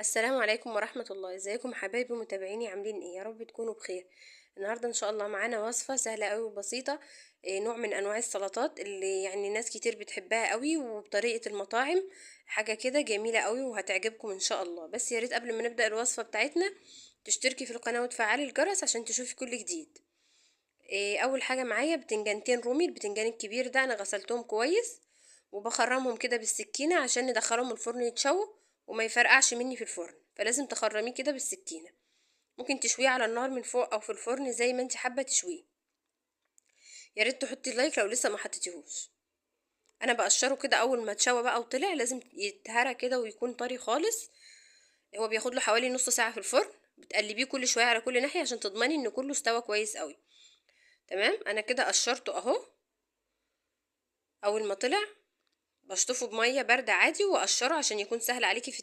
السلام عليكم ورحمة الله. ازيكم حبايبي متابعيني؟ عاملين ايه؟ يا رب تكونوا بخير. النهارده ان شاء الله معانا وصفة سهلة قوي وبسيطة. نوع من انواع السلطات اللي يعني ناس كتير بتحبها قوي وبطريقة المطاعم. حاجة كده جميلة قوي وهتعجبكم ان شاء الله. بس يا ريت قبل ما نبدأ الوصفة بتاعتنا تشتركي في القناة وتفعلي الجرس عشان تشوفي كل جديد. اول حاجة معايا بتنجانتين رومي. البتنجان الكبير ده انا غسلتهم كويس وبخرمهم كده بالسكينة عشان ندخلهم الفرن يتشووا وما يفرقعش مني في الفرن، فلازم تخرميه كده بالسكينة. ممكن تشويه على النار من فوق او في الفرن زي ما انت حابة تشويه. يا ريت تحطي لايك لو لسه ما حطيتيهوش. انا بقشره كده اول ما اتشوى بقى وطلع لازم يتهرى كده ويكون طري خالص. هو بياخد له حوالي نص ساعة في الفرن، بتقلبيه كل شوية على كل ناحية عشان تضمني ان كله استوى كويس قوي. تمام، انا كده قشرته اهو. اول ما طلع بشطفه بميه بارده عادي واقشره عشان يكون سهل عليكي في